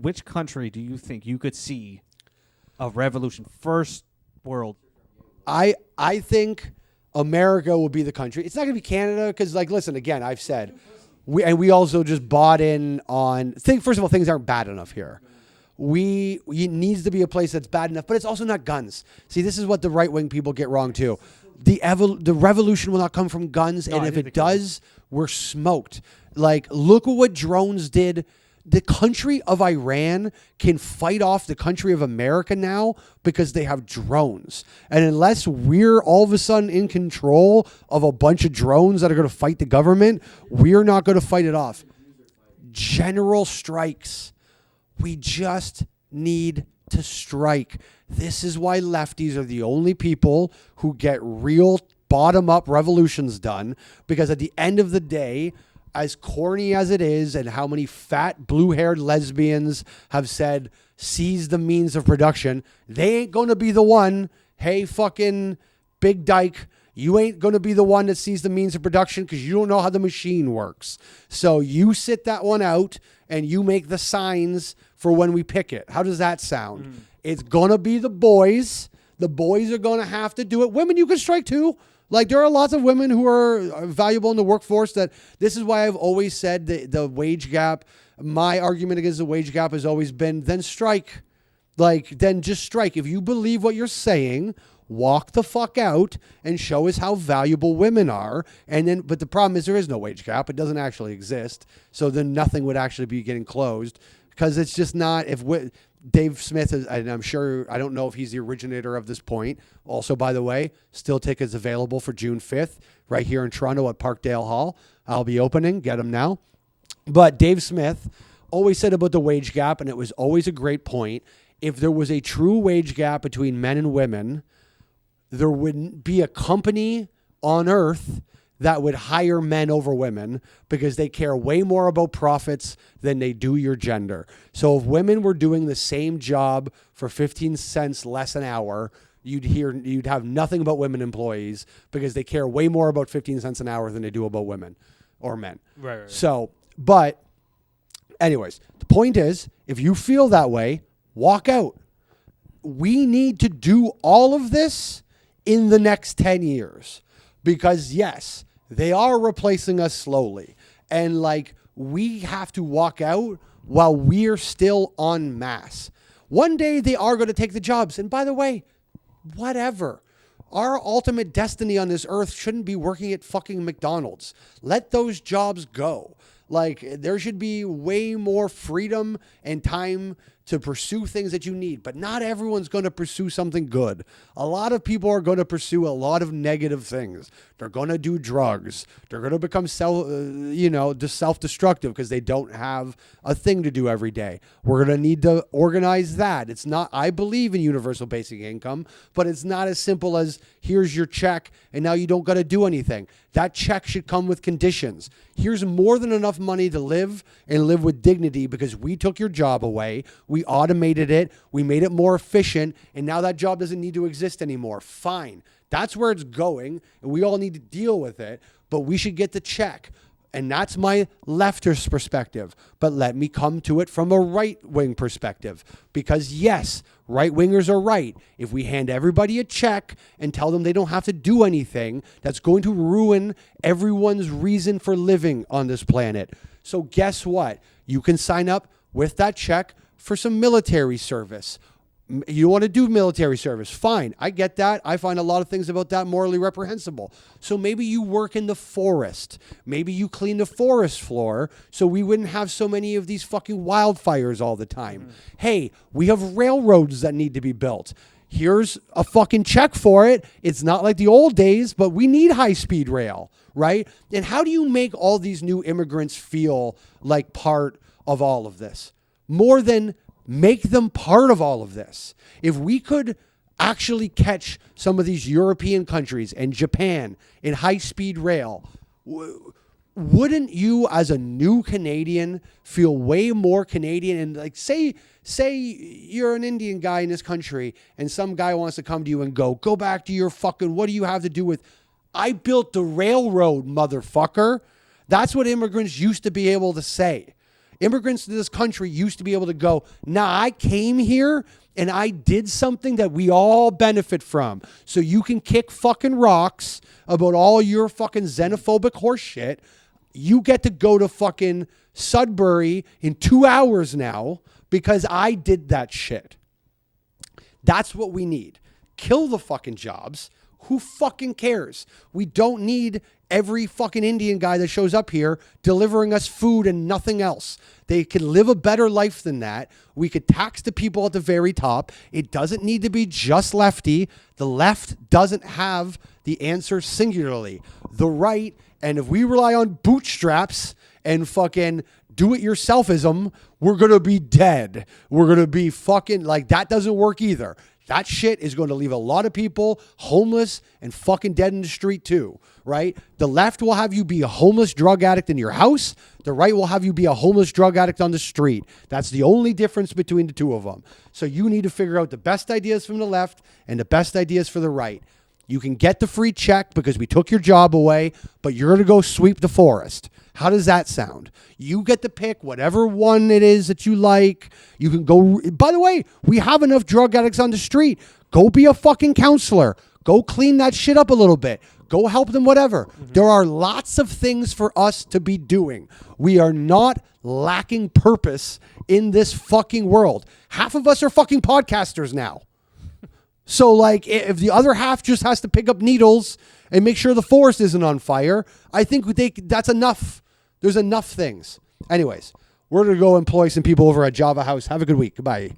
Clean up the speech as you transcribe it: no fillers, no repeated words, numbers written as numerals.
which country do you think you could see a revolution? First world. I think America will be the country. It's not going to be Canada because, like, listen, again, I've said, we also just bought in on, first of all, things aren't bad enough here. It needs to be a place that's bad enough, but it's also not guns. See, this is what the right-wing people get wrong, too. The revolution will not come from guns, and if it does, we're smoked. Like, look at what drones did. The country of Iran can fight off the country of America now because they have drones. And unless we're all of a sudden in control of a bunch of drones that are going to fight the government, we're not going to fight it off. General strikes. We just need to strike. This is why lefties are the only people who get real bottom-up revolutions done, because at the end of the day, as corny as it is, and how many fat blue-haired lesbians have said, seize the means of production, they ain't going to be the one, hey, fucking Big Dyke, you ain't going to be the one that sees the means of production because you don't know how the machine works. So you sit that one out and you make the signs for when we pick it. How does that sound? It's going to be the boys. The boys are going to have to do it. Women, you can strike too. Like, there are lots of women who are valuable in the workforce. That this is why I've always said the wage gap. My argument against the wage gap has always been, then strike. Like, then just strike. If you believe what you're saying, walk the fuck out and show us how valuable women are. And then, but the problem is there is no wage gap. It doesn't actually exist. So then nothing would actually be getting closed, because it's just not. Dave Smith is, and I'm sure, I don't know if he's the originator of this point. Also, by the way, still tickets available for June 5th right here in Toronto at Parkdale Hall. I'll be opening. Get them now. But Dave Smith always said about the wage gap, and it was always a great point. If there was a true wage gap between men and women, there wouldn't be a company on earth that would hire men over women, because they care way more about profits than they do your gender. So if women were doing the same job for 15 cents less an hour, you'd have nothing but women employees, because they care way more about 15 cents an hour than they do about women or men. Right. So, but anyways, the point is, if you feel that way, walk out. We need to do all of this in the next 10 years, because yes, they are replacing us slowly. And like, we have to walk out while we're still en masse. One day they are going to take the jobs. And by the way, whatever. Our ultimate destiny on this earth shouldn't be working at fucking McDonald's. Let those jobs go. Like, there should be way more freedom and time to pursue things that you need, but not everyone's going to pursue something good. A lot of people are going to pursue a lot of negative things. They're going to do drugs. They're going to become self-destructive because they don't have a thing to do every day. We're going to need to organize that. It's not, I believe in universal basic income, but it's not as simple as here's your check and now you don't got to do anything. That check should come with conditions. Here's more than enough money to live and live with dignity, because we took your job away. We automated it. We made it more efficient. And now that job doesn't need to exist anymore. Fine. That's where it's going. And we all need to deal with it. But we should get the check. And that's my leftist perspective. But let me come to it from a right-wing perspective. Because yes, right-wingers are right. If we hand everybody a check and tell them they don't have to do anything, that's going to ruin everyone's reason for living on this planet. So guess what? You can sign up with that check for some military service. You want to do military service? Fine. I get that. I find a lot of things about that morally reprehensible. So maybe you work in the forest. Maybe you clean the forest floor so we wouldn't have so many of these fucking wildfires all the time. Hey, we have railroads that need to be built. Here's a fucking check for it. It's not like the old days, but we need high-speed rail, right? And how do you make all these new immigrants feel like part of all of this? More than make them part of all of this. If we could actually catch some of these European countries and Japan in high-speed rail, wouldn't you, as a new Canadian, feel way more Canadian? And like, say you're an Indian guy in this country and some guy wants to come to you and go back to your fucking, what do you have to do with, I built the railroad, motherfucker. That's what immigrants used to be able to say. Immigrants to this country used to be able to go, nah, I came here and I did something that we all benefit from. So you can kick fucking rocks about all your fucking xenophobic horse shit. You get to go to fucking Sudbury in 2 hours now because I did that shit. That's what we need. Kill the fucking jobs. Who fucking cares? We don't need every fucking Indian guy that shows up here delivering us food and nothing else. They can live a better life than that. We could tax the people at the very top. It doesn't need to be just lefty. The left doesn't have the answer singularly. The right, and if we rely on bootstraps and fucking do-it-yourselfism, we're going to be dead. We're going to be fucking, like, that doesn't work either. That shit is going to leave a lot of people homeless and fucking dead in the street too, right? The left will have you be a homeless drug addict in your house. The right will have you be a homeless drug addict on the street. That's the only difference between the two of them. So you need to figure out the best ideas from the left and the best ideas for the right. You can get the free check because we took your job away, but you're going to go sweep the forest. How does that sound? You get to pick whatever one it is that you like. You can go. By the way, we have enough drug addicts on the street. Go be a fucking counselor. Go clean that shit up a little bit. Go help them, whatever. Mm-hmm. There are lots of things for us to be doing. We are not lacking purpose in this fucking world. Half of us are fucking podcasters now. So, like, if the other half just has to pick up needles and make sure the forest isn't on fire, I think that's enough. There's enough things. Anyways, we're going to go employ some people over at Java House. Have a good week. Goodbye.